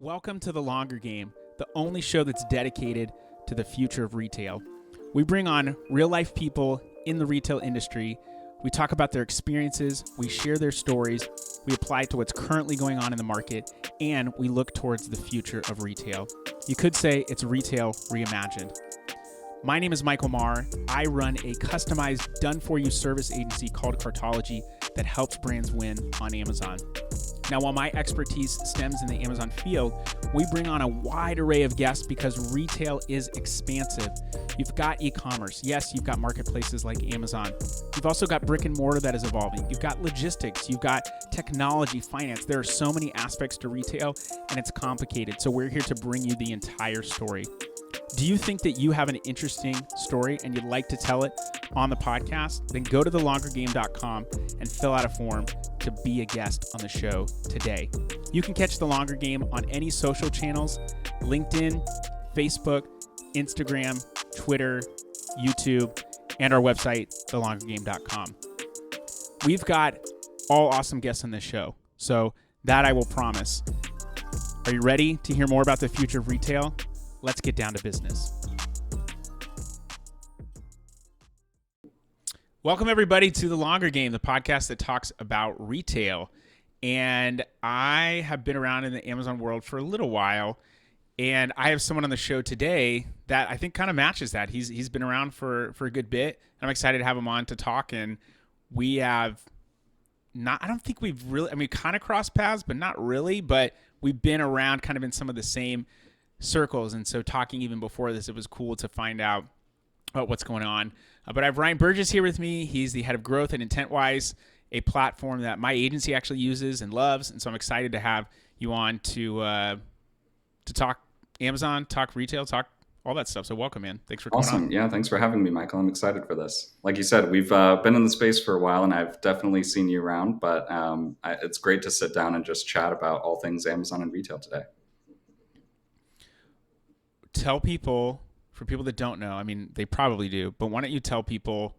Welcome to The Longer Game, the only show that's dedicated to the future of retail. We bring on real-life people in the retail industry. We talk about their experiences, we share their stories, we apply it to what's currently going on in the market, and we look towards the future of retail. You could say it's Retail Reimagined. My name is Michael Maher. I run a customized, done-for-you service agency called Cartology that helps brands win on Amazon. Now, while my expertise stems in the Amazon field, we bring on a wide array of guests because retail is expansive. You've got e-commerce. Yes, you've got marketplaces like Amazon. You've also got brick and mortar that is evolving. You've got logistics. You've got technology, finance. There are so many aspects to retail, and it's complicated. So we're here to bring you the entire story. Do you think that you have an interesting story and you'd like to tell it on the podcast? Then go to thelongergame.com and fill out a form to be a guest on the show today. You can catch The Longer Game on any social channels: LinkedIn, Facebook, Instagram, Twitter, YouTube, and our website, thelongergame.com. We've got all awesome guests on this show, so that I will promise. Are you ready to hear more about the future of retail? Let's get down to business. Welcome, everybody, to The Longer Game, the podcast that talks about retail. And I have been around in the Amazon world for a little while, and I have someone on the show today that I think kind of matches that. He's been around for a good bit, and I'm excited to have him on to talk. And we have not, I don't think we've really, I mean, kind of crossed paths, but not really, but we've been around kind of in some of the same circles. And so talking even before this, it was cool to find out what's going on. But I have Ryan Burgess here with me. He's the head of growth at IntentWise, a platform that my agency actually uses and loves. And so I'm excited to have you on to talk Amazon, talk retail, talk all that stuff. So welcome, man. Thanks for coming on. Awesome. Yeah, thanks for having me, Michael. I'm excited for this. Like you said, we've been in the space for a while, and I've definitely seen you around. But it's great to sit down and just chat about all things Amazon and retail today. Tell people, for people that don't know, I mean, they probably do, but why don't you tell people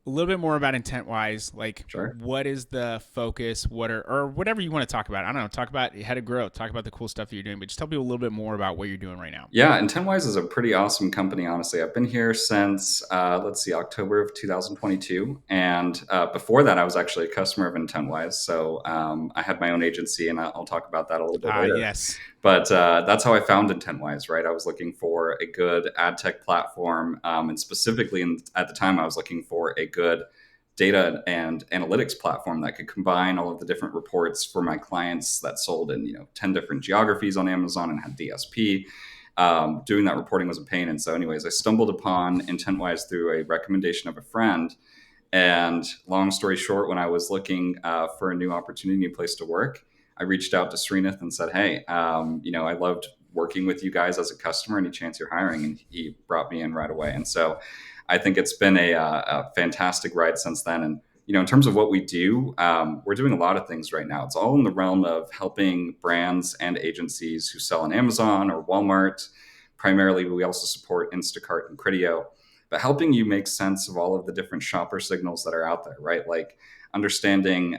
a little bit more about IntentWise? Like, Sure. What is the focus? Or whatever you want to talk about. I don't know. Talk about head of growth. Talk about the cool stuff that you're doing, but just tell people a little bit more about what you're doing right now. Yeah, IntentWise is a pretty awesome company, honestly. I've been here since, October of 2022. And before that, I was actually a customer of IntentWise. So I had my own agency, and I'll talk about that a little bit later. Yes. But that's how I found IntentWise, right? I was looking for a good ad tech platform. And specifically at the time, I was looking for a good data and analytics platform that could combine all of the different reports for my clients that sold in 10 different geographies on Amazon and had DSP. Doing that reporting was a pain. And so anyways, I stumbled upon IntentWise through a recommendation of a friend. And long story short, when I was looking for a new opportunity, new place to work, I reached out to Srinath and said, hey, I loved working with you guys as a customer. Any chance you're hiring? And he brought me in right away. And so I think it's been a fantastic ride since then. And, in terms of what we do, we're doing a lot of things right now. It's all in the realm of helping brands and agencies who sell on Amazon or Walmart. Primarily, we also support Instacart and Criteo, but helping you make sense of all of the different shopper signals that are out there, right? Like understanding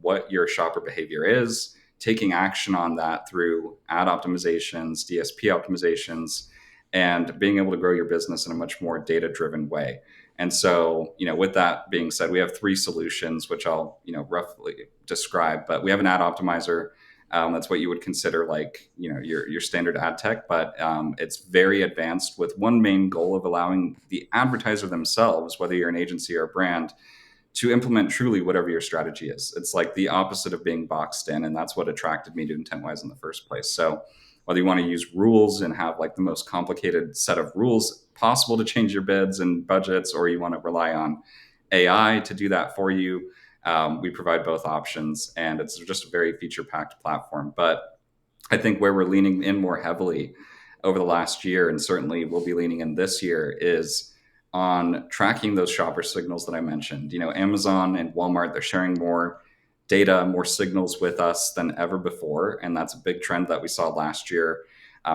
what your shopper behavior is, taking action on that through ad optimizations, DSP optimizations, and being able to grow your business in a much more data-driven way. And so, with that being said, we have 3 solutions, which I'll, roughly describe. But we have an ad optimizer. That's what you would consider like, your standard ad tech, but it's very advanced with one main goal of allowing the advertiser themselves, whether you're an agency or a brand, to implement truly whatever your strategy is. It's like the opposite of being boxed in. And that's what attracted me to IntentWise in the first place. So whether you want to use rules and have like the most complicated set of rules possible to change your bids and budgets, or you want to rely on AI to do that for you, we provide both options, and it's just a very feature-packed platform. But I think where we're leaning in more heavily over the last year, and certainly we'll be leaning in this year, is on tracking those shopper signals that I mentioned. Amazon and Walmart, they're sharing more data, more signals with us than ever before. And that's a big trend that we saw last year.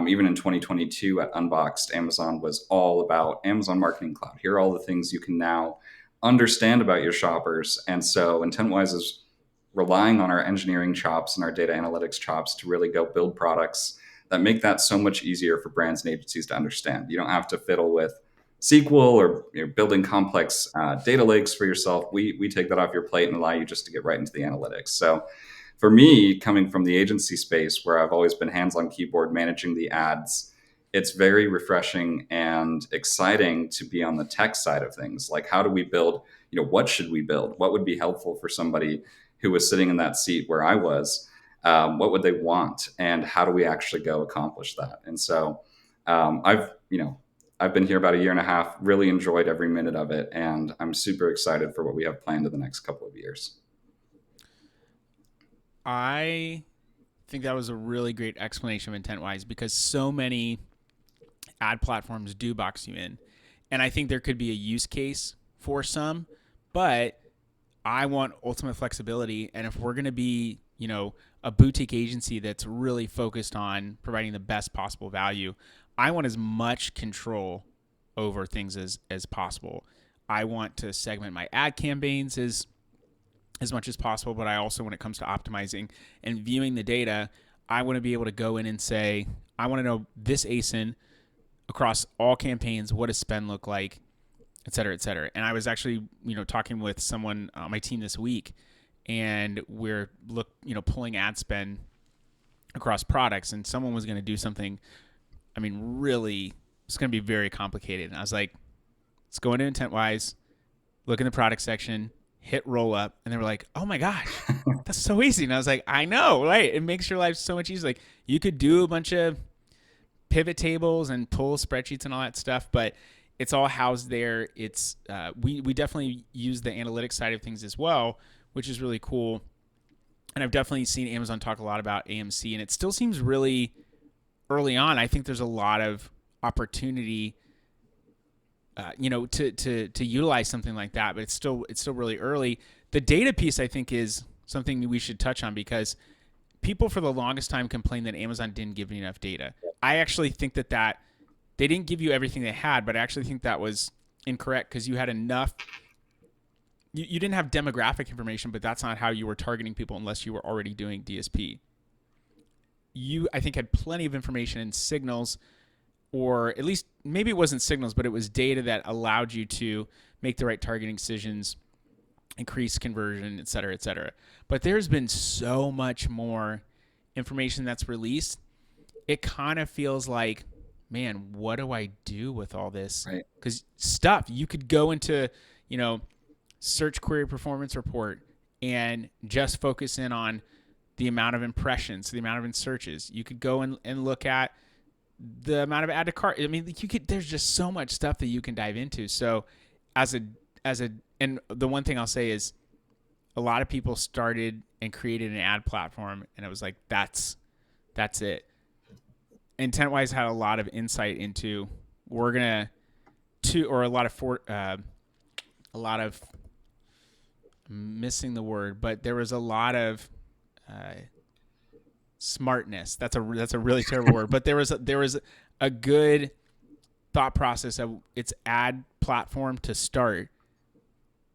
Even in 2022 at Unboxed, Amazon was all about Amazon Marketing Cloud. Here are all the things you can now understand about your shoppers. And so IntentWise is relying on our engineering chops and our data analytics chops to really go build products that make that so much easier for brands and agencies to understand. You don't have to fiddle with SQL or building complex data lakes for yourself. We take that off your plate and allow you just to get right into the analytics. So for me, coming from the agency space where I've always been hands on keyboard managing the ads, it's very refreshing and exciting to be on the tech side of things. Like, how do we build, what should we build? What would be helpful for somebody who was sitting in that seat where I was? What would they want? And how do we actually go accomplish that? And so I've been here about a year and a half, really enjoyed every minute of it. And I'm super excited for what we have planned in the next couple of years. I think that was a really great explanation of IntentWise, because so many ad platforms do box you in. And I think there could be a use case for some, but I want ultimate flexibility. And if we're going to be, a boutique agency that's really focused on providing the best possible value, I want as much control over things as possible. I want to segment my ad campaigns as much as possible, but I also, when it comes to optimizing and viewing the data, I want to be able to go in and say, I want to know this ASIN across all campaigns, what does spend look like, et cetera, et cetera. And I was actually, talking with someone on my team this week, and we're pulling ad spend across products, and someone was going to do something, really, it's going to be very complicated. And I was like, let's go into IntentWise, look in the product section, hit roll up, and they were like, oh my gosh, that's so easy. And I was like, I know, right? It makes your life so much easier. Like, you could do a bunch of pivot tables and pull spreadsheets and all that stuff, but it's all housed there. It's we definitely use the analytics side of things as well, which is really cool. And I've definitely seen Amazon talk a lot about AMC, and it still seems really early on. I think there's a lot of opportunity to utilize something like that, but it's still really early. The data piece, I think, is something we should touch on, because people for the longest time complained that Amazon didn't give you enough data. I actually think that they didn't give you everything they had, but I actually think that was incorrect, because you had enough. You didn't have demographic information, but that's not how you were targeting people unless you were already doing DSP. You, I think, had plenty of information and signals, or at least maybe it wasn't signals, but it was data that allowed you to make the right targeting decisions, increase conversion, et cetera, et cetera. But there's been so much more information that's released. It kind of feels like, man, what do I do with all this? Right. Because stuff, you could go into, search query performance report and just focus in on the amount of impressions, the amount of searches. You could go and look at the amount of add to cart. There's just so much stuff that you can dive into. So and the one thing I'll say is, a lot of people started and created an ad platform, and it was like, that's it. IntentWise had a lot of insight into, I'm missing the word, but there was a lot of smartness. That's a really terrible word, but there was a good thought process of its ad platform to start.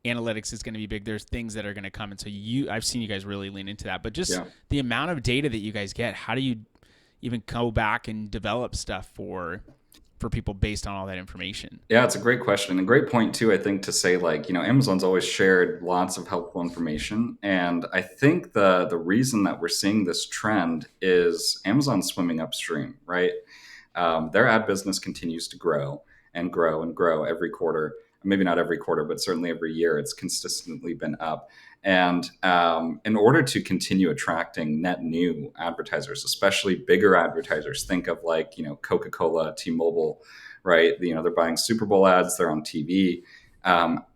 Analytics is going to be big. There's things that are going to come, and so I've seen you guys really lean into that. But just the amount of data that you guys get, how do you even go back and develop stuff for people based on all that information? Yeah, it's a great question, and a great point too, I think, to say, Amazon's always shared lots of helpful information. And I think the reason that we're seeing this trend is Amazon swimming upstream, right? Their ad business continues to grow and grow and grow every quarter. Maybe not every quarter, but certainly every year, it's consistently been up. And in order to continue attracting net new advertisers, especially bigger advertisers, think of Coca-Cola, T-Mobile, right? They're buying Super Bowl ads, they're on TV.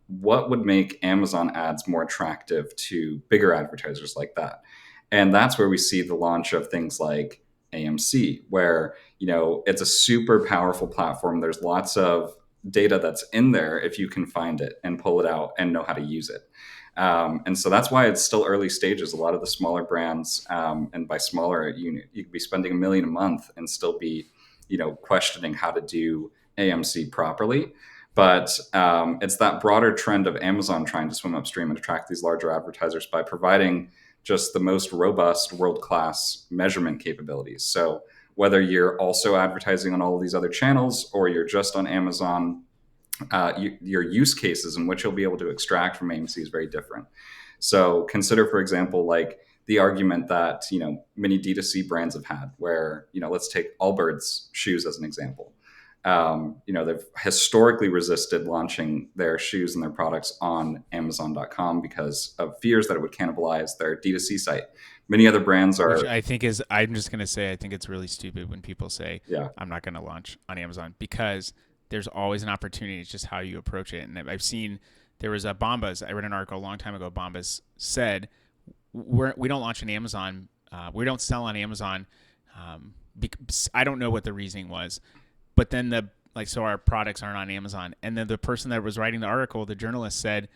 What would make Amazon ads more attractive to bigger advertisers like that? And that's where we see the launch of things like AMC, where, it's a super powerful platform. There's lots of data that's in there if you can find it and pull it out and know how to use it. And so that's why it's still early stages. A lot of the smaller brands, and by smaller, you could be spending $1 million a month and still be, questioning how to do AMC properly. But it's that broader trend of Amazon trying to swim upstream and attract these larger advertisers by providing just the most robust world-class measurement capabilities. So whether you're also advertising on all of these other channels or you're just on Amazon, your use cases and what you'll be able to extract from AMC is very different. So consider, for example, like the argument that, many D2C brands have had where, let's take Allbirds shoes as an example. They've historically resisted launching their shoes and their products on Amazon.com because of fears that it would cannibalize their D2C site. Many other brands Which are, I think is, I'm just going to say, I think it's really stupid when people say, yeah, I'm not going to launch on Amazon, because there's always an opportunity. It's just how you approach it. And I've seen, there was a Bombas, I read an article a long time ago, Bombas said, we don't launch on Amazon. We don't sell on Amazon. Because I don't know what the reasoning was, but then so our products aren't on Amazon. And then the person that was writing the article, the journalist, said,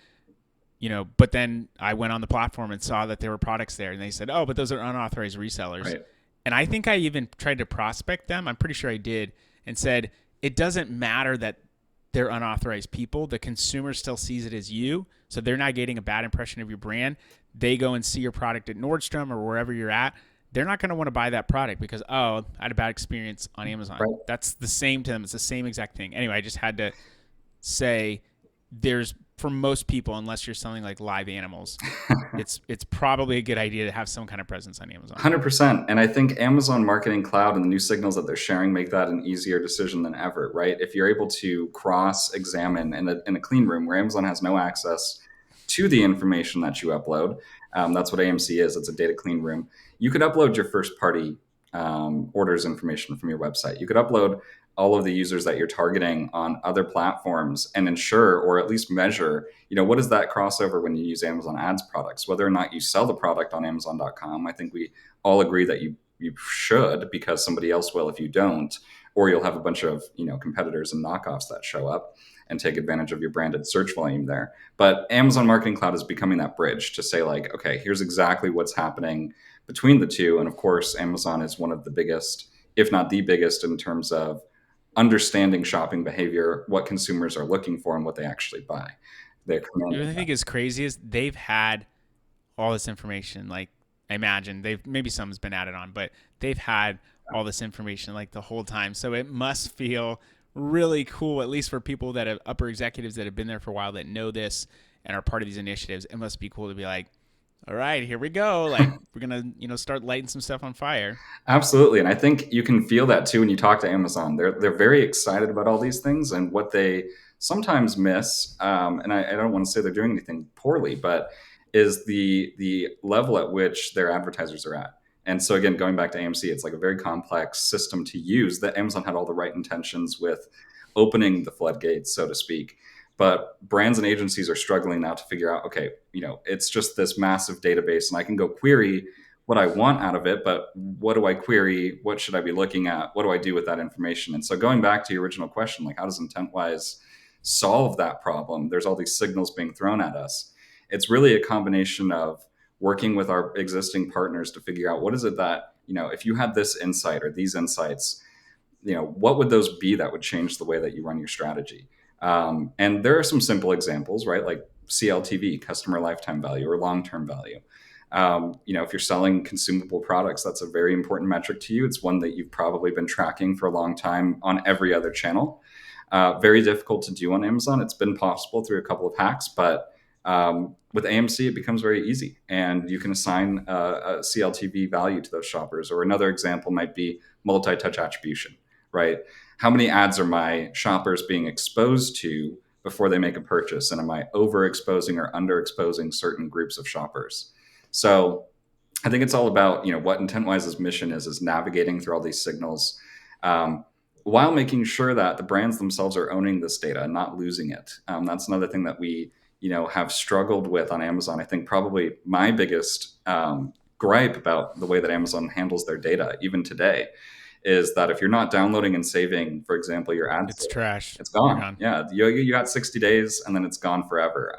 but then I went on the platform and saw that there were products there, and they said, oh, but those are unauthorized resellers. right. And I think I even tried to prospect them. I'm pretty sure I did, and said, it doesn't matter that they're unauthorized people. The consumer still sees it as you. So they're not getting a bad impression of your brand. They go and see your product at Nordstrom or wherever you're at. They're not going to want to buy that product because, I had a bad experience on Amazon. Right. That's the same to them. It's the same exact thing. Anyway, I just had to say, for most people, unless you're selling like live animals, it's probably a good idea to have some kind of presence on Amazon. 100%. And I think Amazon Marketing Cloud and the new signals that they're sharing make that an easier decision than ever, right? If you're able to cross-examine in a clean room where Amazon has no access to the information that you upload, that's what AMC is. It's a data clean room. You could upload your first-party orders information from your website. You could upload all of the users that you're targeting on other platforms and ensure, or at least measure, what is that crossover when you use Amazon ads products, whether or not you sell the product on Amazon.com. I think we all agree that you should, because somebody else will if you don't, or you'll have a bunch of, competitors and knockoffs that show up and take advantage of your branded search volume there. But Amazon Marketing Cloud is becoming that bridge to say, like, okay, here's exactly what's happening between the two. And of course, Amazon is one of the biggest, if not the biggest, in terms of understanding shopping behavior, what consumers are looking for, and what they actually buy. They're What I think is crazy is they've had all this information. Like, I imagine maybe some's been added on, but they've had all this information like the whole time. So it must feel really cool, at least for people that have upper executives that have been there for a while that know this and are part of these initiatives. It must be cool to be like, all right, here we go. Like, we're going to, start lighting some stuff on fire. Absolutely. And I think you can feel that too when you talk to Amazon. They're very excited about all these things, and what they sometimes miss, and I don't want to say they're doing anything poorly, but is the level at which their advertisers are at. And so again, going back to AMC, it's like a very complex system to use that Amazon had all the right intentions with opening the floodgates, so to speak. But brands and agencies are struggling now to figure out, okay, it's just this massive database and I can go query what I want out of it, but what do I query? What should I be looking at? What do I do with that information? And so going back to your original question, like, how does IntentWise solve that problem? There's all these signals being thrown at us. It's really a combination of working with our existing partners to figure out what is it that, if you had this insight or these insights, what would those be that would change the way that you run your strategy? And there are some simple examples, right? Like CLTV, customer lifetime value, or long-term value. If you're selling consumable products, that's a very important metric to you. It's one that you've probably been tracking for a long time on every other channel. Very difficult to do on Amazon. It's been possible through a couple of hacks, but with AMC, it becomes very easy, and you can assign a CLTV value to those shoppers. Or another example might be multi-touch attribution, right? How many ads are my shoppers being exposed to before they make a purchase? And am I overexposing or underexposing certain groups of shoppers? So I think it's all about, what IntentWise's mission is navigating through all these signals, while making sure that the brands themselves are owning this data and not losing it. That's another thing that we, have struggled with on Amazon. I think probably my biggest gripe about the way that Amazon handles their data, even today, is that if you're not downloading and saving, for example, your ads, It's trash. it's gone. Yeah, you got 60 days and then it's gone forever.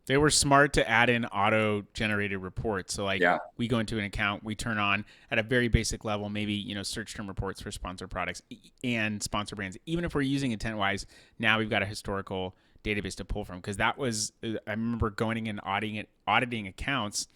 They were smart to add in auto-generated reports. So, Yeah. we go into an account, we turn on at a very basic level, maybe, search term reports for sponsor products and sponsor brands. Even if we're using IntentWise, now we've got a historical database to pull from. Because that was, I remember going and auditing accounts,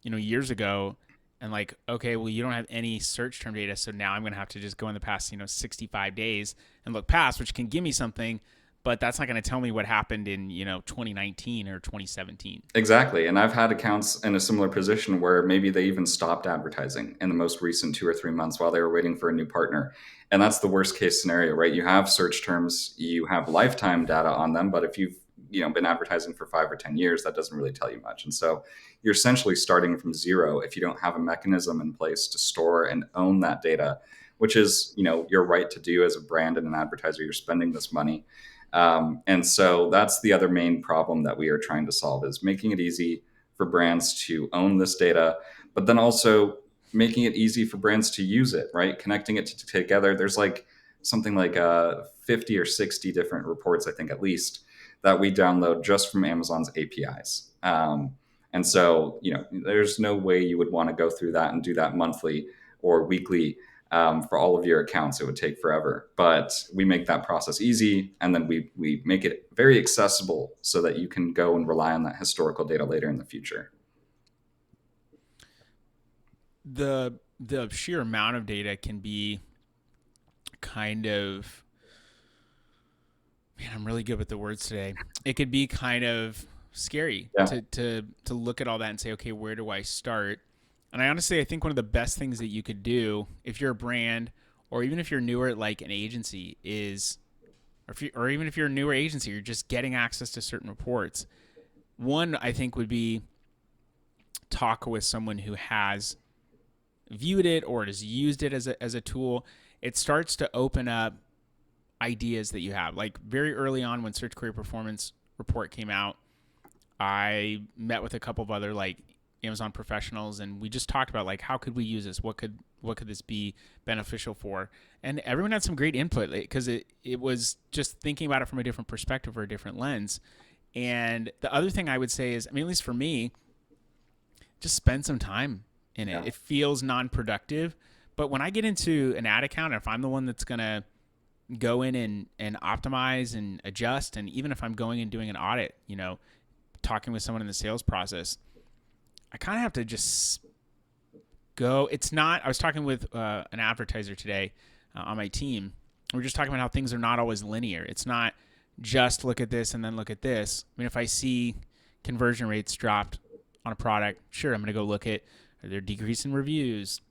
years ago, and like, okay, well, you don't have any search term data, so now I'm going to have to just go in the past, 65 days and look past, which can give me something, but that's not going to tell me what happened in, 2019 or 2017. Exactly. And I've had accounts in a similar position where maybe they even stopped advertising in the most recent 2 or 3 months while they were waiting for a new partner. And that's the worst case scenario, right? You have search terms, you have lifetime data on them, but if you've been advertising for 5 or 10 years, that doesn't really tell you much. And so you're essentially starting from zero if you don't have a mechanism in place to store and own that data, which is your right to do as a brand and an advertiser. You're spending this money. And so that's the other main problem that we are trying to solve, is making it easy for brands to own this data, but then also making it easy for brands to use it, right? Connecting it together. There's like something like 50 or 60 different reports, I think at least, that we download just from Amazon's APIs. And so, there's no way you would want to go through that and do that monthly or weekly for all of your accounts. It would take forever, but we make that process easy, and then we make it very accessible so that you can go and rely on that historical data later in the future. The sheer amount of data can be kind of, man, I'm really good with the words today. It could be kind of scary Yeah. to look at all that and say, okay, where do I start? And I honestly, I think one of the best things that you could do if you're a brand, or even if you're newer at like an agency, is, or even if you're a newer agency, you're just getting access to certain reports. One, I think, would be talk with someone who has viewed it or has used it as a tool. It starts to open up ideas that you have. Like very early on when Search Query Performance Report came out, I met with a couple of other like Amazon professionals, and we just talked about like, how could we use this? What could this be beneficial for? And everyone had some great input, because it was just thinking about it from a different perspective or a different lens. And the other thing I would say is, I mean, at least for me, just spend some time in it. Yeah. It feels non-productive, but when I get into an ad account, if I'm the one that's going to go in and optimize and adjust, and even if I'm going and doing an audit, talking with someone in the sales process, I kind of have to just go. It's not, I was talking with an advertiser today on my team. We're just talking about how things are not always linear. It's not just look at this and then look at this. I mean, if I see conversion rates dropped on a product, sure, I'm going to go look at, are there decrease in reviews?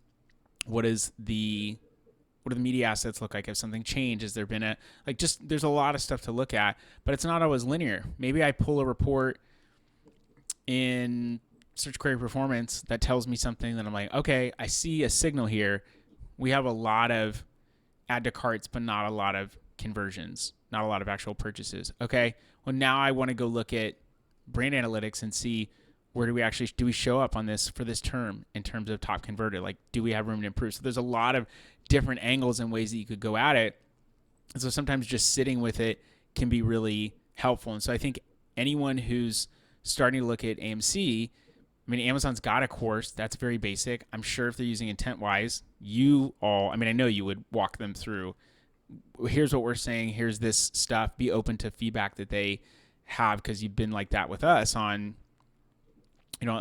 What do the media assets look like? Have something changed? Has there been there's a lot of stuff to look at, but it's not always linear. Maybe I pull a report in Search Query Performance that tells me something that I'm like, okay, I see a signal here. We have a lot of add to carts, but not a lot of conversions, not a lot of actual purchases. Okay, well, now I want to go look at brand analytics and see, where do we show up on this for this term in terms of top converted? Like, do we have room to improve? So there's a lot of different angles and ways that you could go at it. And so sometimes just sitting with it can be really helpful. And so I think anyone who's starting to look at AMC, I mean, Amazon's got a course that's very basic. I'm sure if they're using IntentWise, I know you would walk them through, here's what we're saying, here's this stuff, be open to feedback that they have, because you've been like that with us on,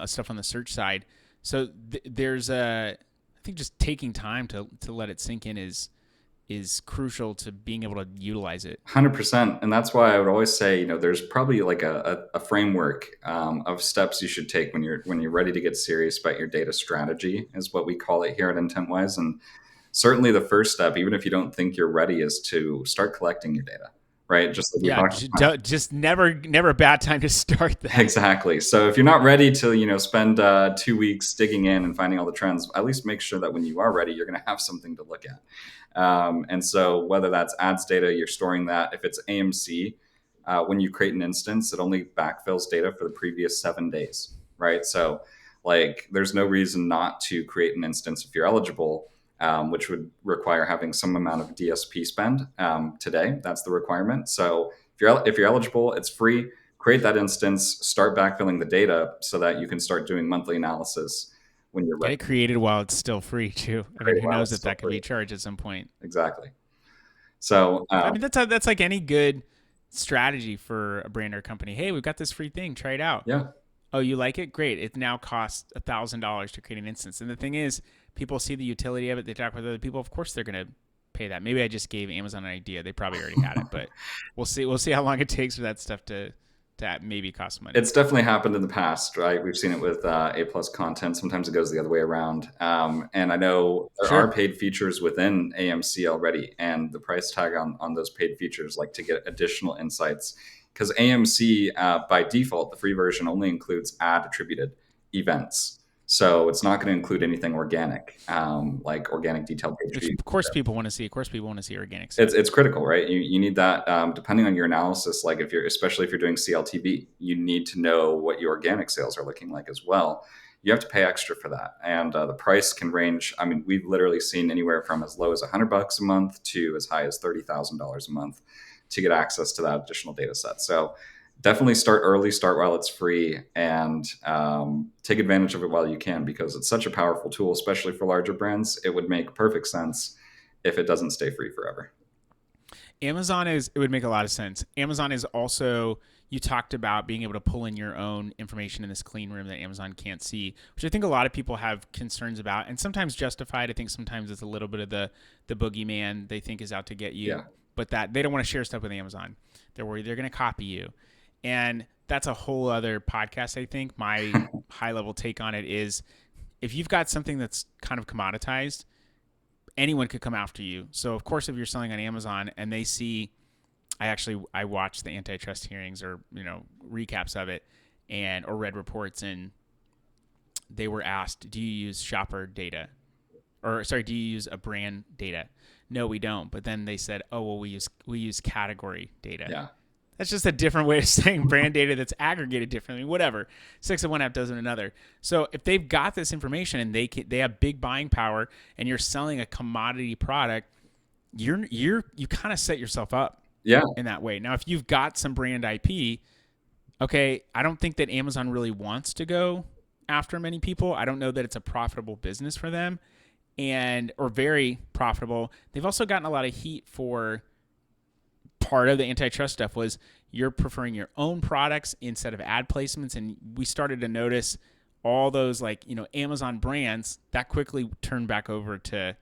stuff on the search side. So there's I think just taking time to let it sink in is crucial to being able to utilize it. 100%. And that's why I would always say, there's probably like a framework of steps you should take when you're ready to get serious about your data strategy, is what we call it here at IntentWise. And certainly the first step, even if you don't think you're ready, is to start collecting your data, right? Just like we talked about. Just never a bad time to start that. Exactly. So if you're not ready to, spend 2 weeks digging in and finding all the trends, at least make sure that when you are ready, you're going to have something to look at. And so whether that's ads data, you're storing that. If it's AMC, when you create an instance, it only backfills data for the previous 7 days, right? So like, there's no reason not to create an instance if you're eligible, which would require having some amount of DSP spend today. That's the requirement. So if you're eligible, it's free. Create that instance, start backfilling the data so that you can start doing monthly analysis when you're ready. Get it created while it's still free too. I mean, who knows if that could be charged at some point. Exactly. So I mean, that's like any good strategy for a brand or company. Hey, we've got this free thing. Try it out. Yeah. Oh, you like it? Great. It now costs $1,000 to create an instance. And the thing is, people see the utility of it. They talk with other people. Of course, they're going to pay that. Maybe I just gave Amazon an idea. They probably already had it, but we'll see. We'll see how long it takes for that stuff to maybe cost money. It's definitely happened in the past, right? We've seen it with A plus content. Sometimes it goes the other way around. And I know there are Sure. paid features within AMC already, and the price tag on those paid features, like to get additional insights, because AMC by default, the free version only includes ad attributed events. So it's not going to include anything organic, like organic detailed page Which views. of course people want to see. Of course people want to see organic stuff. It's critical, right? You need that, depending on your analysis. Like if you're, especially if you're doing CLTV, you need to know what your organic sales are looking like as well. You have to pay extra for that, and the price can range. I mean, we've literally seen anywhere from as low as $100 a month to as high as $30,000 a month to get access to that additional data set. So definitely start early, start while it's free, and take advantage of it while you can, because it's such a powerful tool, especially for larger brands. It would make perfect sense if it doesn't stay free forever. Amazon is, it would make a lot of sense. Amazon is also, you talked about being able to pull in your own information in this clean room that Amazon can't see, which I think a lot of people have concerns about, and sometimes justified. I think sometimes it's a little bit of the boogeyman they think is out to get you, Yeah. but that they don't want to share stuff with Amazon. They're worried they're going to copy you. And that's a whole other podcast, I think. My high level take on it is, if you've got something that's kind of commoditized, anyone could come after you. So of course, if you're selling on Amazon and they see, I watched the antitrust hearings, or recaps of it, or read reports, and they were asked, do you use shopper data, or sorry, do you use a brand data? No, we don't. But then they said, oh well, we use category data. Yeah. That's just a different way of saying brand data that's aggregated differently. Whatever, six of one, half dozen another. So if they've got this information and they have big buying power, and you're selling a commodity product, you kind of set yourself up Yeah. in that way. Now, if you've got some brand IP, okay, I don't think that Amazon really wants to go after many people. I don't know that it's a profitable business for them, or very profitable. They've also gotten a lot of heat for, part of the antitrust stuff was, you're preferring your own products instead of ad placements. And we started to notice all those, like, Amazon brands that quickly turned back over to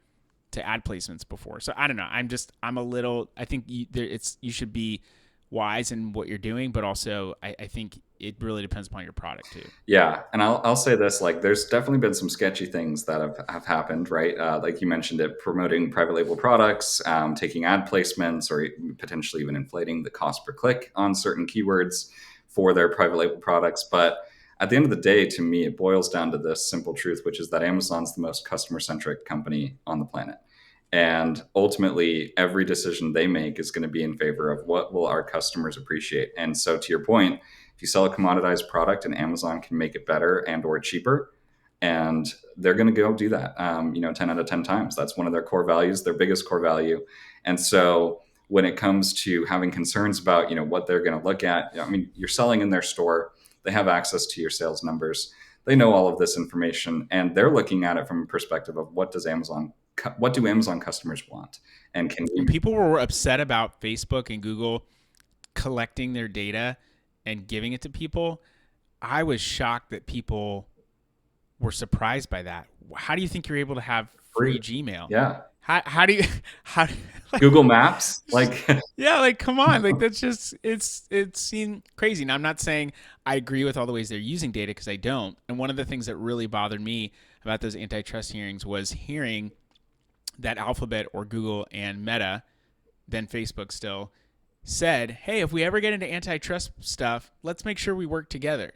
ad placements before. So I don't know. I think you should be wise in what you're doing, but also I think it really depends upon your product too. Yeah. And I'll say this, like, there's definitely been some sketchy things that have happened, right? Like you mentioned it, promoting private label products, taking ad placements, or potentially even inflating the cost per click on certain keywords for their private label products. But at the end of the day, to me, it boils down to this simple truth, which is that Amazon's the most customer centric company on the planet. And ultimately, every decision they make is going to be in favor of what will our customers appreciate. And so, to your point, if you sell a commoditized product and Amazon can make it better and or cheaper, and they're going to go do that, 10 out of 10 times. That's one of their core values, their biggest core value. And so when it comes to having concerns about, what they're going to look at, I mean, you're selling in their store, they have access to your sales numbers, they know all of this information, and they're looking at it from a perspective of what do Amazon customers want? And can When we, people were upset about Facebook and Google collecting their data and giving it to people, I was shocked that people were surprised by that. How do you think you're able to have free Gmail? yeah, How do you like, Google Maps, like, yeah, like, come on, like, that's just, it seemed crazy. Now, I'm not saying I agree with all the ways they're using data, because I don't. And one of the things that really bothered me about those antitrust hearings was hearing that Alphabet, or Google and Meta, then Facebook still, said, hey, if we ever get into antitrust stuff, let's make sure we work together.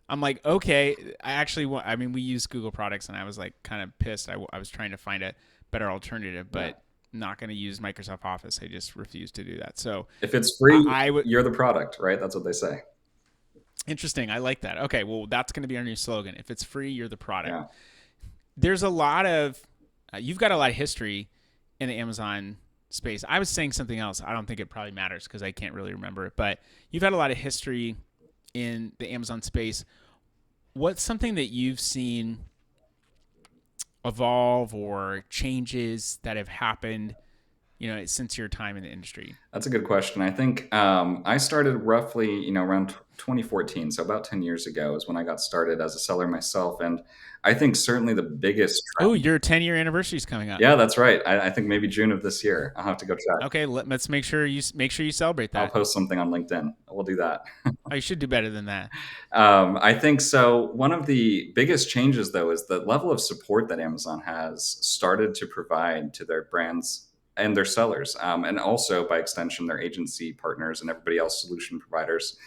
I'm like, okay. We use Google products, and I was like kind of pissed. I was trying to find a better alternative, but not going to use Microsoft Office. I just refused to do that. So if it's free, I would. you're the product, right? That's what they say. Interesting. I like that. Okay, well, that's going to be our new slogan. If it's free, you're the product. Yeah. There's a lot of, you've got a lot of history in the Amazon space. I was saying something else. I don't think it probably matters because I can't really remember it, but you've had a lot of history in the Amazon space. What's something that you've seen evolve or changes that have happened since your time in the industry? That's a good question. I think I started roughly, around 2014. So about 10 years ago is when I got started as a seller myself. And I think certainly the biggest Oh, trend. your 10-year anniversary is coming up. Yeah, that's right. I think maybe June of this year. I'll have to go check. Okay, let's make sure you celebrate I'll that. post something on LinkedIn. We'll do that. Oh, you should do better than that. I think so. One of the biggest changes, though, is the level of support that Amazon has started to provide to their brands and their sellers, and also by extension, their agency partners and everybody else, solution providers.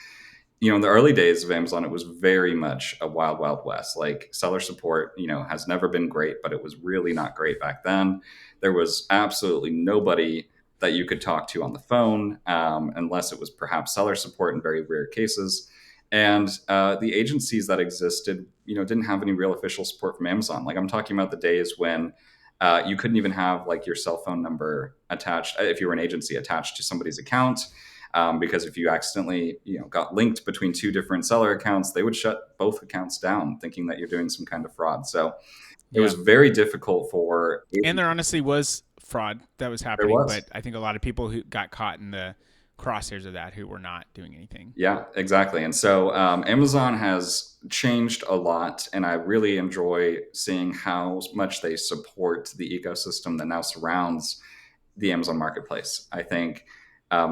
In the early days of Amazon, it was very much a wild, wild west. Like seller support, has never been great, but it was really not great back then. There was absolutely nobody that you could talk to on the phone, unless it was perhaps seller support in very rare cases. And the agencies that existed, didn't have any real official support from Amazon. Like I'm talking about the days when you couldn't even have like your cell phone number attached if you were an agency attached to somebody's account. Because if you accidentally, got linked between two different seller accounts, they would shut both accounts down, thinking that you're doing some kind of fraud. So it was Yeah. very difficult for. And there honestly was fraud that was There happening, was. but I think a lot of people who got caught in the crosshairs of that who were not doing anything. Yeah, exactly. And so Amazon has changed a lot, and I really enjoy seeing how much they support the ecosystem that now surrounds the Amazon marketplace. I think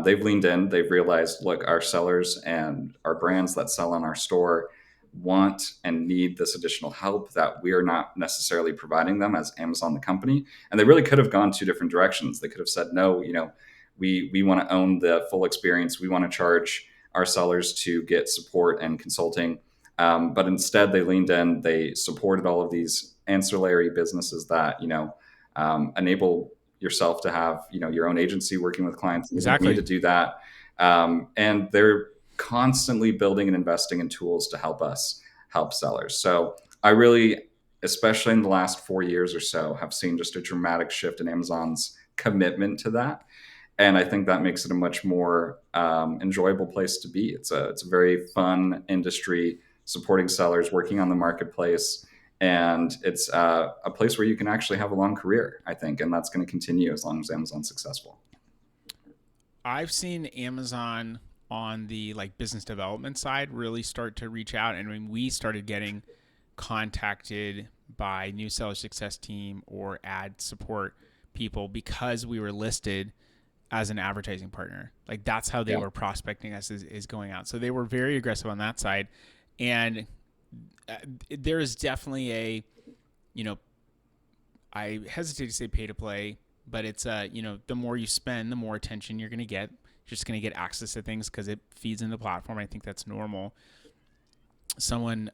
they've leaned in. They've realized, look, our sellers and our brands that sell on our store want and need this additional help that we're not necessarily providing them as Amazon, the company. And they really could have gone two different directions. They could have said, no, we want to own the full experience. We want to charge our sellers to get support and consulting. But instead, they leaned in. They supported all of these ancillary businesses that enable yourself to have your own agency working with clients. You don't need Exactly. to do that, and they're constantly building and investing in tools to help us help sellers. So I really, especially in the last 4 years or so, have seen just a dramatic shift in Amazon's commitment to that. And I think that makes it a much more enjoyable place to be. It's a very fun industry, supporting sellers, working on the marketplace, and it's a place where you can actually have a long career, I think, and that's going to continue as long as Amazon's successful. I've seen Amazon on the like business development side really start to reach out, and when we started getting contacted by new seller success team or ad support people because we were listed as an advertising partner. Like that's how they Yeah. were prospecting us is going out. So they were very aggressive on that side. And there is definitely a, I hesitate to say pay to play, but it's, the more you spend, the more attention you're going to get. You're just going to get access to things because it feeds into the platform. I think that's normal. Someone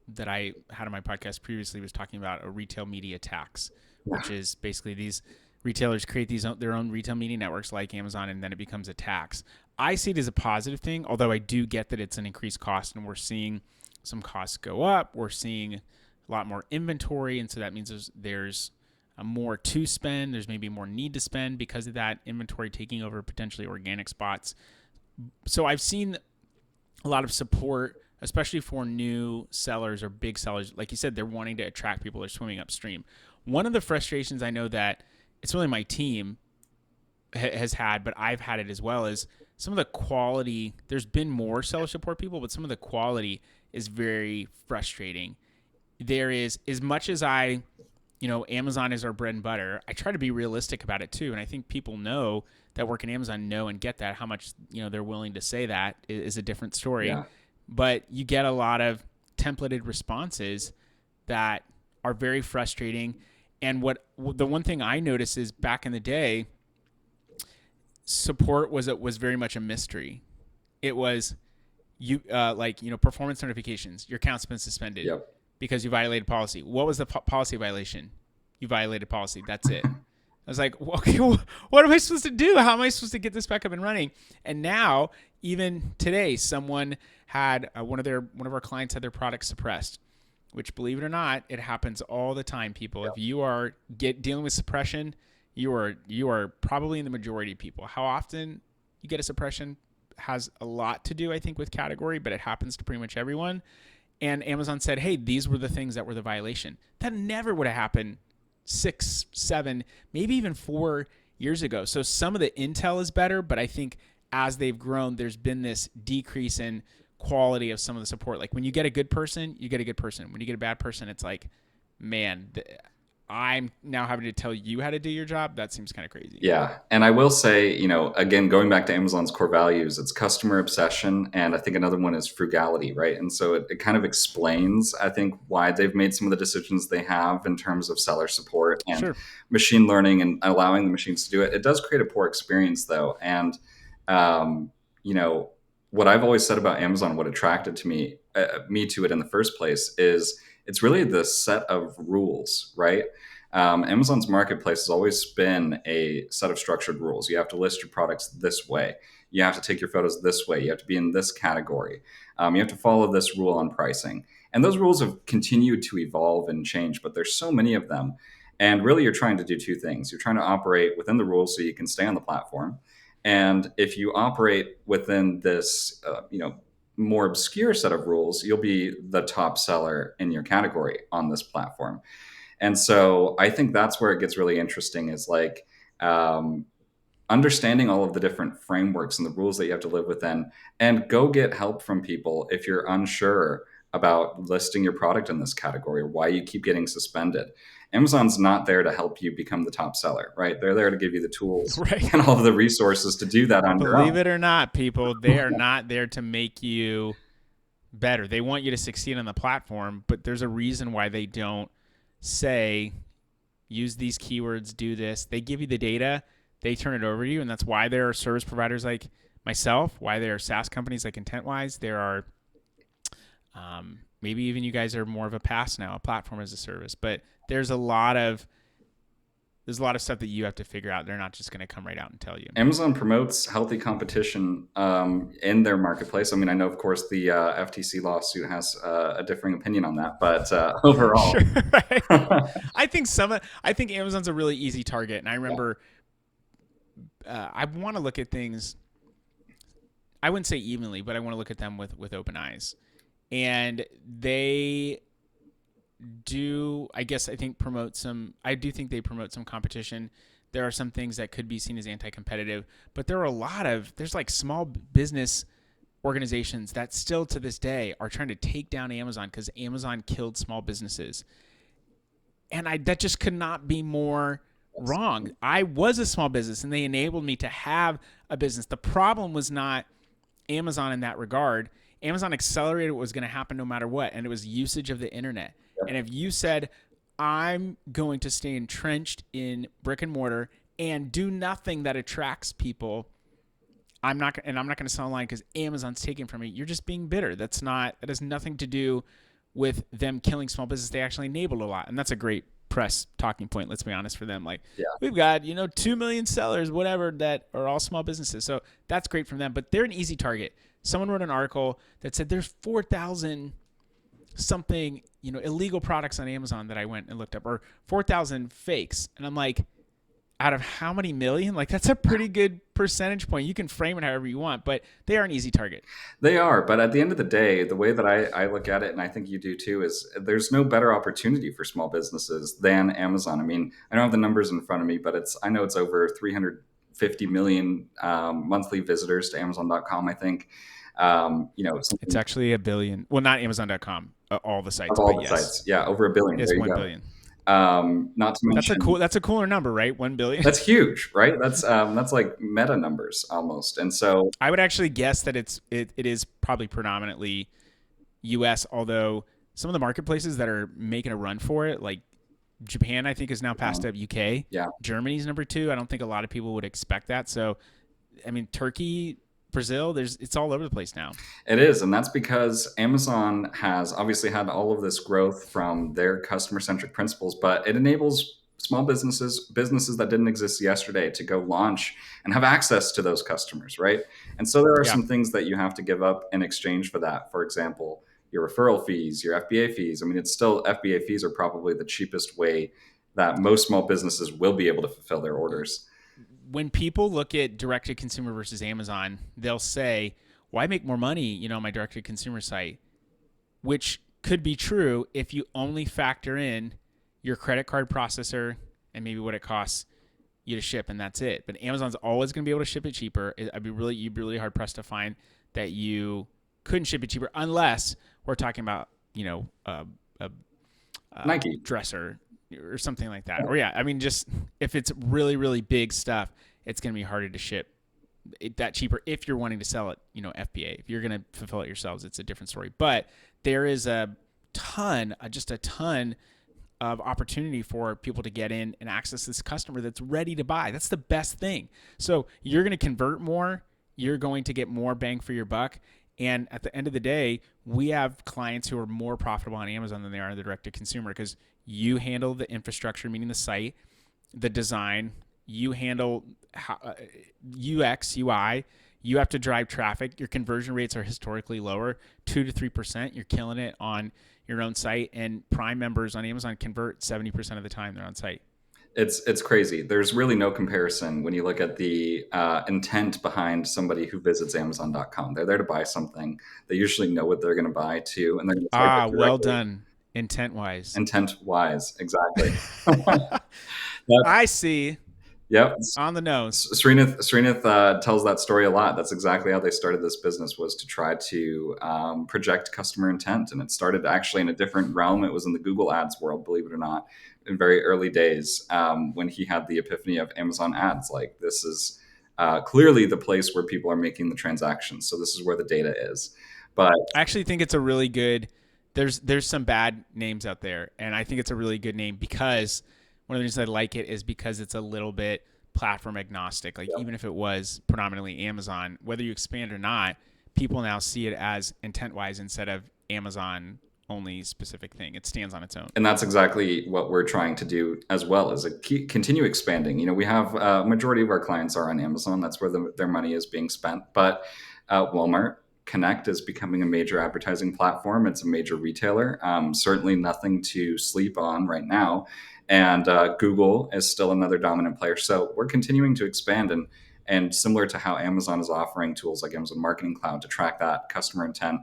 that I had on my podcast previously was talking about a retail media tax, which is basically these retailers create their own retail media networks like Amazon, and then it becomes a tax. I see it as a positive thing, although I do get that it's an increased cost, and we're seeing some costs go up. We're seeing a lot more inventory, and so that means there's more to spend. There's maybe more need to spend because of that inventory taking over potentially organic spots. So I've seen a lot of support, especially for new sellers or big sellers. Like you said, they're wanting to attract people. They're swimming upstream. One of the frustrations I know that it's really my team has had, but I've had it as well, is some of the quality. There's been more seller support people, but some of the quality is very frustrating. There is, as much as Amazon is our bread and butter, I try to be realistic about it too. And I think people know that work in Amazon know and get that. How much, they're willing to say that is a different story. Yeah. But you get a lot of templated responses that are very frustrating. And the one thing I noticed is back in the day, support was very much a mystery. It was performance notifications. Your account's been suspended Yep. because you violated policy. What was the policy violation? You violated policy. That's it. I was like, okay, what am I supposed to do? How am I supposed to get this back up and running? And now, even today, someone had one of our clients had their product suppressed, which, believe it or not, it happens all the time, people. Yep. If you are dealing with suppression, you are probably in the majority of people. How often you get a suppression has a lot to do, I think, with category, but it happens to pretty much everyone. And Amazon said, hey, these were the things that were the violation. That never would have happened 6, 7, maybe even 4 years ago. So some of the intel is better, but I think as they've grown, there's been this decrease in quality of some of the support. Like when you get a good person, you get a good person. When you get a bad person, it's like, man, I'm now having to tell you how to do your job. That seems kind of crazy. Yeah. And I will say, again, going back to Amazon's core values, it's customer obsession. And I think another one is frugality, right? And so it kind of explains, I think, why they've made some of the decisions they have in terms of seller support and Sure. machine learning and allowing the machines to do it. It does create a poor experience, though. And, um, what I've always said about Amazon, what attracted me to it in the first place, is it's really the set of rules, right? Amazon's marketplace has always been a set of structured rules. You have to list your products this way. You have to take your photos this way. You have to be in this category. You have to follow this rule on pricing. And those rules have continued to evolve and change, but there's so many of them. And really, you're trying to do two things. You're trying to operate within the rules so you can stay on the platform. And if you operate within this, more obscure set of rules, you'll be the top seller in your category on this platform. And so I think that's where it gets really interesting, is like understanding all of the different frameworks and the rules that you have to live within, and go get help from people if you're unsure about listing your product in this category or why you keep getting suspended. Amazon's not there to help you become the top seller, right? They're there to give you the tools Right. and all of the resources to do that on your own. Believe it or not, people, they are not there to make you better. They want you to succeed on the platform, but there's a reason why they don't say, use these keywords, do this. They give you the data, they turn it over to you, and that's why there are service providers like myself, why there are SaaS companies like IntentWise. There are maybe even you guys are more of a PaaS now, a platform as a service, but there's a lot of stuff that you have to figure out. They're not just going to come right out and tell you. Amazon promotes healthy competition in their marketplace. I mean, I know, of course, the FTC lawsuit has a differing opinion on that, but overall, Sure, right? I think Amazon's a really easy target, and I remember I want to look at things. I wouldn't say evenly, but I want to look at them with open eyes, and they do, I guess, I do think they promote some competition. There are some things that could be seen as anti-competitive, but there's like small business organizations that still to this day are trying to take down Amazon because Amazon killed small businesses. And that just could not be more wrong. I was a small business and they enabled me to have a business. The problem was not Amazon in that regard. Amazon accelerated what was going to happen no matter what, and it was usage of the internet. And if you said, I'm going to stay entrenched in brick and mortar and do nothing that attracts people, I'm not going to sell online because Amazon's taken from me, you're just being bitter. That has nothing to do with them killing small business. They actually enabled a lot. And that's a great press talking point, let's be honest, for them. Like, we've got, 2 million sellers, whatever, that are all small businesses. So that's great from them, but they're an easy target. Someone wrote an article that said there's 4,000 something, illegal products on Amazon that I went and looked up, or 4,000 fakes. And I'm like, out of how many million? Like, that's a pretty good percentage point. You can frame it however you want, but they are an easy target. They are. But at the end of the day, the way that I look at it, and I think you do too, is there's no better opportunity for small businesses than Amazon. I mean, I don't have the numbers in front of me, but I know it's over 350 million monthly visitors to Amazon.com, I think. It's actually 1 billion. Well, not Amazon.com, all the sites. All the sites. Yeah, over 1 billion. It's 1 billion. Not to mention, that's a cooler number, right? 1 billion. That's huge, right? That's like meta numbers almost. And so I would actually guess that it is probably predominantly US, although some of the marketplaces that are making a run for it, like Japan, I think is now passed up UK. Yeah. Germany's number 2. I don't think a lot of people would expect that. So, I mean, Turkey, Brazil, it's all over the place now. It is, and that's because Amazon has obviously had all of this growth from their customer-centric principles, but it enables small businesses that didn't exist yesterday to go launch and have access to those customers, right? And so there are some things that you have to give up in exchange for that. For example, your referral fees, your FBA fees. I mean, it's still, FBA fees are probably the cheapest way that most small businesses will be able to fulfill their orders. When people look at direct-to-consumer versus Amazon, they'll say, well, I make more money, on my direct-to-consumer site, which could be true if you only factor in your credit card processor and maybe what it costs you to ship, and that's it. But Amazon's always going to be able to ship it cheaper. You'd be really hard pressed to find that you couldn't ship it cheaper, unless we're talking about, a Nike. dresser or something like that. Or I mean, just if it's really, really big stuff, it's going to be harder to ship that cheaper if you're wanting to sell it, FBA. If you're going to fulfill it yourselves, it's a different story. But there is just a ton of opportunity for people to get in and access this customer that's ready to buy. That's the best thing. So you're going to convert more. You're going to get more bang for your buck. And at the end of the day, we have clients who are more profitable on Amazon than they are on the direct-to-consumer because you handle the infrastructure, meaning the site, the design, you handle UX, UI, you have to drive traffic. Your conversion rates are historically lower, 2 to 3%. You're killing it on your own site, and Prime members on Amazon convert 70% of the time they're on site. It's crazy. There's really no comparison when you look at the intent behind somebody who visits Amazon.com. They're there to buy something. They usually know what they're going to buy too, and they're going to type it directly. Well done. Intent-wise. Intent-wise, exactly. I see. Yep. On the nose. Srinath tells that story a lot. That's exactly how they started this business, was to try to project customer intent. And it started actually in a different realm. It was in the Google Ads world, believe it or not, in very early days when he had the epiphany of Amazon ads. Like, this is clearly the place where people are making the transactions. So this is where the data is. But I actually think it's a really good, there's some bad names out there. And I think it's a really good name because one of the reasons I like it is because it's a little bit platform agnostic. Like, even if it was predominantly Amazon, whether you expand or not, people now see it as intent-wise instead of Amazon only specific thing. It stands on its own. And that's exactly what we're trying to do as well, is continue expanding. We have a majority of our clients are on Amazon. That's where their money is being spent. But Walmart Connect is becoming a major advertising platform. It's a major retailer. Certainly nothing to sleep on right now. And Google is still another dominant player. So we're continuing to expand, and similar to how Amazon is offering tools like Amazon Marketing Cloud to track that customer intent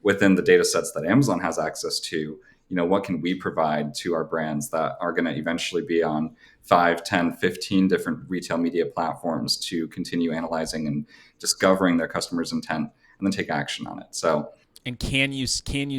within the data sets that Amazon has access to, what can we provide to our brands that are going to eventually be on 5, 10, 15 different retail media platforms to continue analyzing and discovering their customers' intent and then take action on it. So, and can you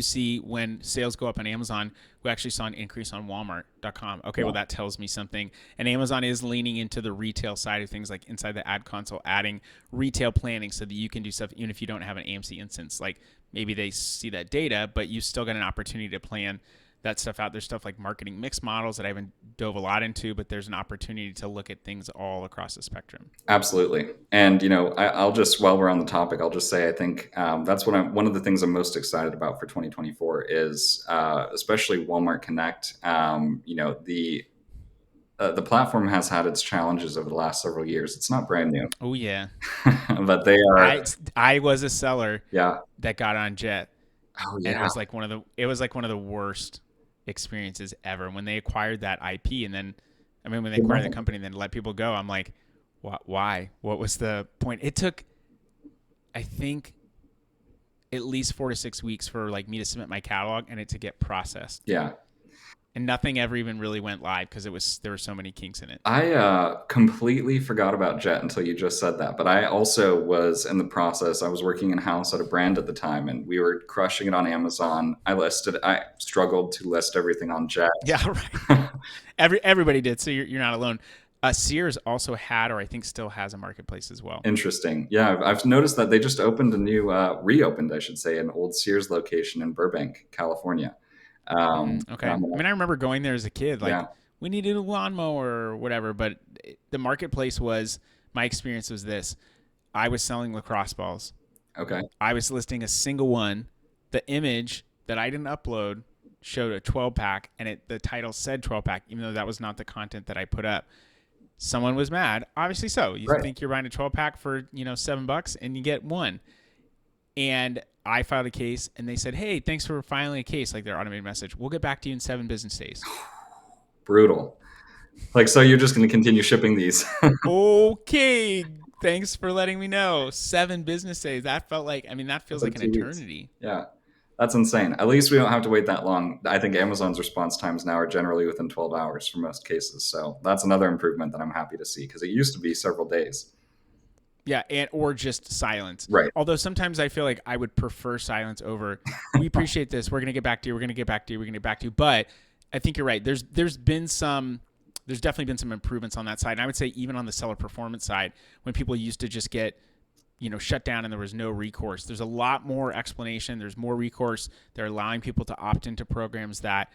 see when sales go up on Amazon, we actually saw an increase on Walmart.com. Okay, well, that tells me something. And Amazon is leaning into the retail side of things, like inside the ad console, adding retail planning so that you can do stuff even if you don't have an AMC instance. Like, maybe they see that data, but you still got an opportunity to plan that stuff out. There's stuff like marketing mix models that I haven't dove a lot into, but there's an opportunity to look at things all across the spectrum. Absolutely. And, I'll just, while we're on the topic, I'll just say, I think that's one of the things I'm most excited about for 2024 is especially Walmart Connect. The platform has had its challenges over the last several years. It's not brand new. Oh yeah. But they are. I was a seller that got on Jet. Oh yeah. And it was like one of the worst experiences ever when they acquired that IP. And then, when they acquired the company and then let people go, I'm like, why? What was the point? It took, I think, at least 4 to 6 weeks for me to submit my catalog and it to get processed. Yeah. And nothing ever even really went live because there were so many kinks in it. I completely forgot about Jet until you just said that. But I also was in the process. I was working in-house at a brand at the time, and we were crushing it on Amazon. I struggled to list everything on Jet. Yeah, right. Everybody did, so you're not alone. Sears also had, or I think still has, a marketplace as well. Interesting. Yeah, I've noticed that they just reopened, I should say, an old Sears location in Burbank, California. Okay. I remember going there as a kid, we needed a lawnmower or whatever, but the marketplace my experience was this. I was selling lacrosse balls. Okay. I was listing a single one. The image that I didn't upload showed a 12-pack, and the title said 12-pack, even though that was not the content that I put up. Someone was mad. Obviously so. You think you're buying a 12-pack for, $7 and you get one. And I filed a case, and they said, hey, thanks for filing a case, like their automated message. We'll get back to you in 7 business days. Brutal. So you're just going to continue shipping these. Okay. Thanks for letting me know. 7 business days. That felt like, that feels like an eternity. Yeah. That's insane. At least we don't have to wait that long. I think Amazon's response times now are generally within 12 hours for most cases. So that's another improvement that I'm happy to see because it used to be several days. Yeah, and or just silence. Right. Although sometimes I feel like I would prefer silence over. We appreciate this. We're gonna get back to you. We're gonna get back to you. We're gonna get back to you. But I think you're right. There's definitely been some improvements on that side. And I would say even on the seller performance side, when people used to just get shut down and there was no recourse, there's a lot more explanation. There's more recourse. They're allowing people to opt into programs that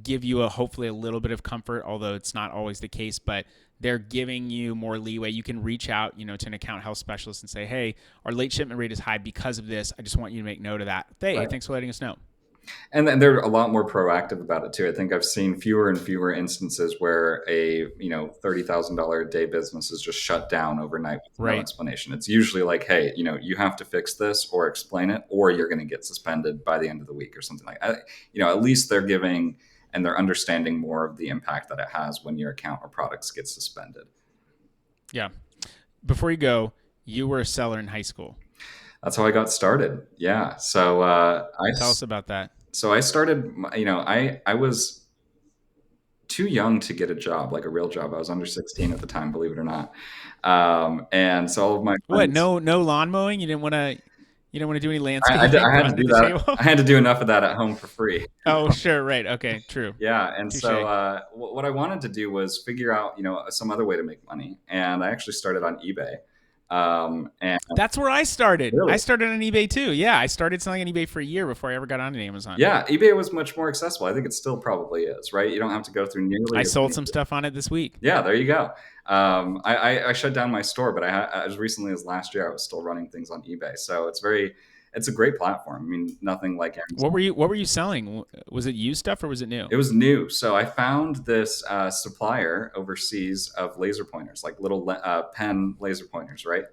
give you hopefully a little bit of comfort, although it's not always the case, but they're giving you more leeway. You can reach out, to an account health specialist and say, hey, our late shipment rate is high because of this. I just want you to make note of that. Hey, Right. thanks for letting us know. And then they're a lot more proactive about it too. I think I've seen fewer and fewer instances where a $30,000 a day business is just shut down overnight with no Right. explanation. It's usually like, hey, you have to fix this or explain it, or you're going to get suspended by the end of the week or something like that. At least they're giving and they're understanding more of the impact that it has when your account or products get suspended. Yeah. Before you go, you were a seller in high school. That's how I got started. Yeah. So Tell us about that. So I started. I was too young to get a job, like a real job. I was under 16 at the time, believe it or not. And so all of my What? friends, No lawn mowing? You didn't want to. You don't want to do any I landscaping had to under do the that. table? I had to do enough of that at home for free. Oh, sure. Right. Okay. True. Yeah, and Touche. so what I wanted to do was figure out, some other way to make money, and I actually started on eBay. And That's where I started. Really? I started on eBay too. Yeah, I started selling on eBay for a year before I ever got onto Amazon. Yeah, eBay was much more accessible. I think it still probably is, right? You don't have to go through nearly. I as sold many- some stuff on it this week. Yeah, there you go. I shut down my store, but as recently as last year, I was still running things on eBay. So it's a great platform. I mean, nothing like Amazon. What were you selling? Was it used stuff or was it new? It was new. So I found this supplier overseas of laser pointers, like little pen laser pointers, right?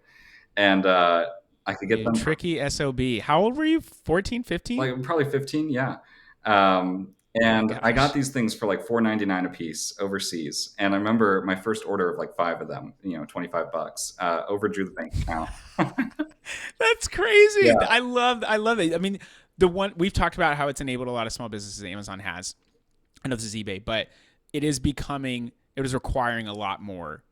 And I could get You them tricky SOB. How old were you? 14, 15? like probably 15, yeah. And I got these things for like $4.99 a piece overseas. And I remember my first order of like 5 of them, $25, overdrew the bank account. That's crazy. Yeah. I love it. I mean, the one we've talked about how it's enabled a lot of small businesses Amazon has. I know this is eBay, but it is requiring a lot more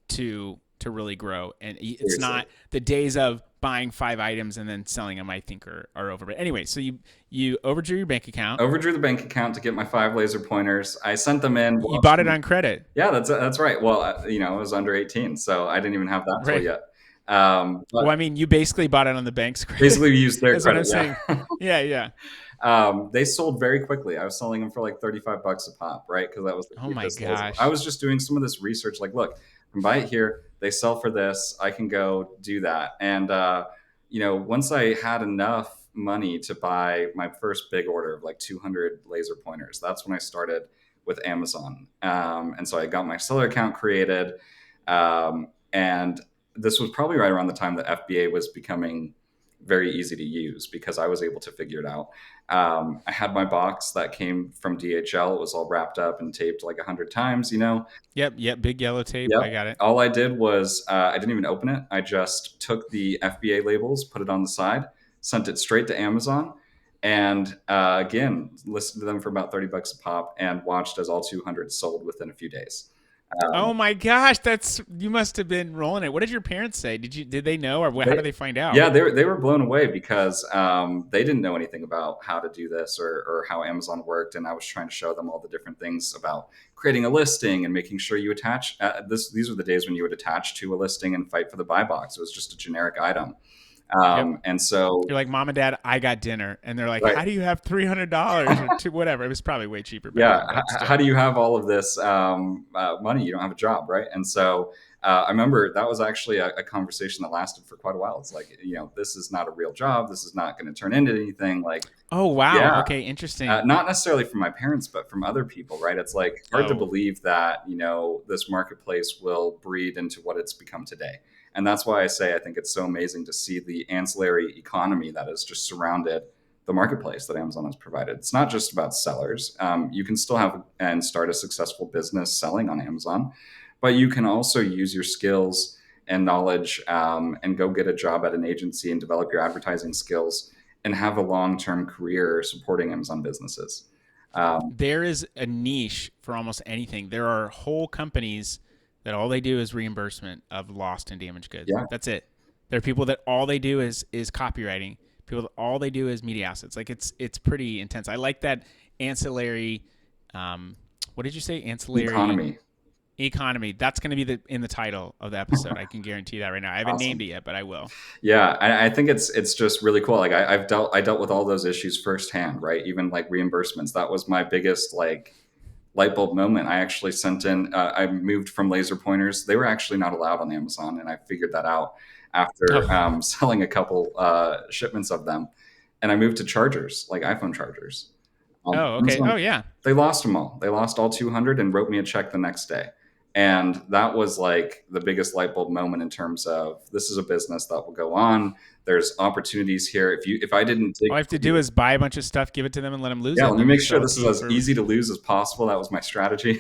to really grow. And it's Seriously. not the days of buying 5 items and then selling them, I think are over. But anyway, so you overdrew your bank account. Overdrew the bank account to get my 5 laser pointers. I sent them in. You bought it on credit. Yeah, that's right. Well, I was under 18, so I didn't even have that tool Right. yet. Well, I mean, you basically bought it on the bank's credit. Basically used their That's credit. what I'm saying. Yeah. They sold very quickly. I was selling them for like $35 a pop, right? Because that was the Oh my cheapest laser. gosh. I was just doing some of this research. Like, look, I can buy it here. They sell for this. I can go do that. And once I had enough money to buy my first big order of like 200 laser pointers, that's when I started with Amazon. And so I got my seller account created, and this was probably right around the time that FBA was becoming very easy to use because I was able to figure it out. I had my box that came from DHL. It was all wrapped up and taped like 100 times, Yep. Big yellow tape. Yep. I got it. All I did was I didn't even open it. I just took the FBA labels, put it on the side, sent it straight to Amazon, and again, listened to them for about $30 a pop and watched as all 200 sold within a few days. Oh my gosh, you must have been rolling it. What did your parents say? Did they know, or how did they find out? Yeah, they were blown away because they didn't know anything about how to do this or how Amazon worked, and I was trying to show them all the different things about creating a listing and making sure you attach. These were the days when you would attach to a listing and fight for the buy box. It was just a generic item. Yep. And so You're like, Mom and Dad, I got dinner, and they're like, Right. How do you have $300 or whatever? It was probably way cheaper. yeah, how do you have all of this money? You don't have a job, right? And so I remember that was actually a conversation that lasted for quite a while. It's like, this is not a real job. This is not going to turn into anything. Like, Oh wow. Yeah. Okay, interesting. not necessarily from my parents, but from other people, right? It's like hard to Oh. believe that, this marketplace will breed into what it's become today. And that's why I say I think it's so amazing to see the ancillary economy that has just surrounded the marketplace that Amazon has provided. It's not just about sellers. You can still have and start a successful business selling on Amazon, but you can also use your skills and knowledge and go get a job at an agency and develop your advertising skills and have a long-term career supporting Amazon businesses. There is a niche for almost anything. There are whole companies that all they do is reimbursement of lost and damaged goods. Yeah. That's it. There are people that all they do is copywriting. People that all they do is media assets. Like it's pretty intense. I like that ancillary. What did you say? Ancillary economy. That's going to be in the title of the episode. I can guarantee that right now. I haven't named it yet, but I will. Yeah, I think it's just really cool. Like I dealt with all those issues firsthand, right? Even like reimbursements. That was my biggest like light bulb moment. I actually sent in. I moved from laser pointers. They were actually not allowed on Amazon, and I figured that out after selling a couple shipments of them. And I moved to chargers, like iPhone chargers. Okay. Amazon, oh yeah. They lost them all. They lost all 200 and wrote me a check the next day. And that was like the biggest light bulb moment in terms of this is a business that will go on. There's opportunities here. If I didn't dig, all I have to do is buy a bunch of stuff, give it to them, and let them lose it. Yeah, let me make sure this is as easy to lose as possible. That was my strategy.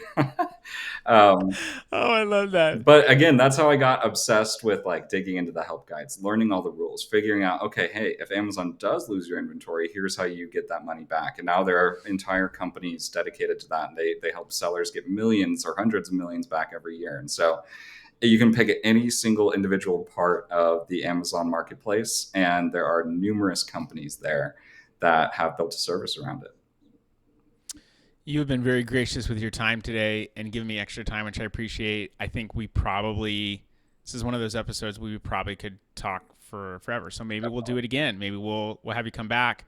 Oh, I love that. But again, that's how I got obsessed with like digging into the help guides, learning all the rules, figuring out, okay, hey, if Amazon does lose your inventory, here's how you get that money back. And now there are entire companies dedicated to that. And they help sellers get millions or hundreds of millions back every year. And so you can pick any single individual part of the Amazon marketplace, and there are numerous companies there that have built a service around it. You have been very gracious with your time today and giving me extra time, which I appreciate. I think this is one of those episodes we probably could talk for forever. So maybe we'll do it again. Maybe we'll have you come back.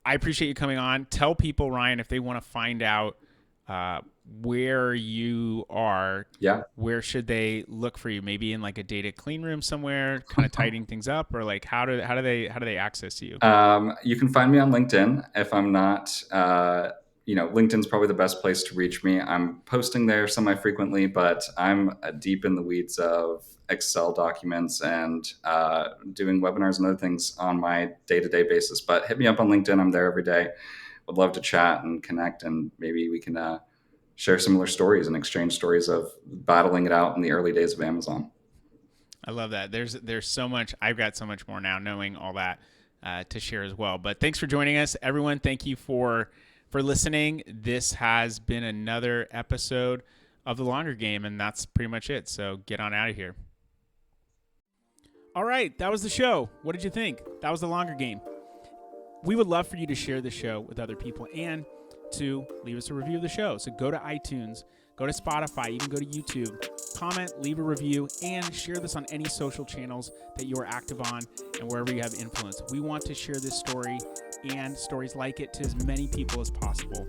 I appreciate you coming on. Tell people, Ryan, if they want to find out where you are, where should they look for you? Maybe in like a data clean room somewhere, kind of tidying things up, or like how do they access you? You can find me on LinkedIn. If I'm not, LinkedIn's probably the best place to reach me. I'm posting there semi-frequently, but I'm deep in the weeds of Excel documents and doing webinars and other things on my day-to-day basis. But hit me up on LinkedIn. I'm there every day. Would love to chat and connect, and maybe we can share similar stories and exchange stories of battling it out in the early days of Amazon. I love that. There's so much. I've got so much more now knowing all that to share as well. But thanks for joining us, everyone. Thank you for listening. This has been another episode of The Longer Game, and that's pretty much it. So get on out of here. All right, that was the show. What did you think? That was The Longer Game. We would love for you to share the show with other people and to leave us a review of the show. So go to iTunes, go to Spotify, you can go to YouTube, comment, leave a review, and share this on any social channels that you are active on and wherever you have influence. We want to share this story and stories like it to as many people as possible.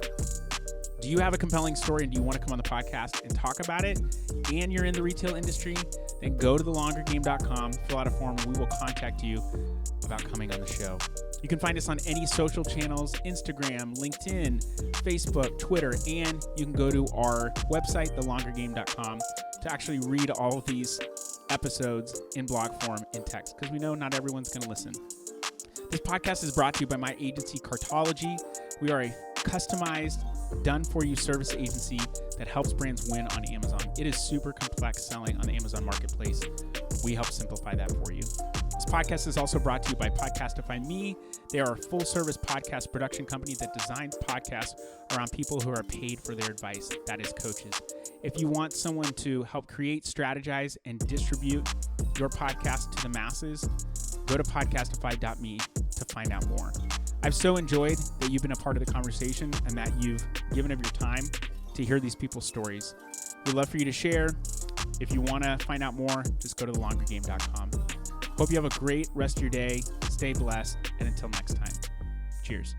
Do you have a compelling story and do you want to come on the podcast and talk about it, and you're in the retail industry? Then go to thelongergame.com, fill out a form, and we will contact you about coming on the show. You can find us on any social channels, Instagram, LinkedIn, Facebook, Twitter, and you can go to our website, thelongergame.com, to actually read all of these episodes in blog form in text, because we know not everyone's going to listen. This podcast is brought to you by my agency, Cartology. We are a customized, done-for-you service agency that helps brands win on Amazon. It is super complex selling on the Amazon marketplace. We help simplify that for you. This podcast is also brought to you by Podcastify Me. They are a full-service podcast production company that designs podcasts around people who are paid for their advice. That is coaches. If you want someone to help create, strategize, and distribute your podcast to the masses, go to podcastify.me to find out more. I've so enjoyed that you've been a part of the conversation and that you've given of your time to hear these people's stories. We'd love for you to share. If you want to find out more, just go to thelongergame.com. Hope you have a great rest of your day. Stay blessed. And until next time, cheers.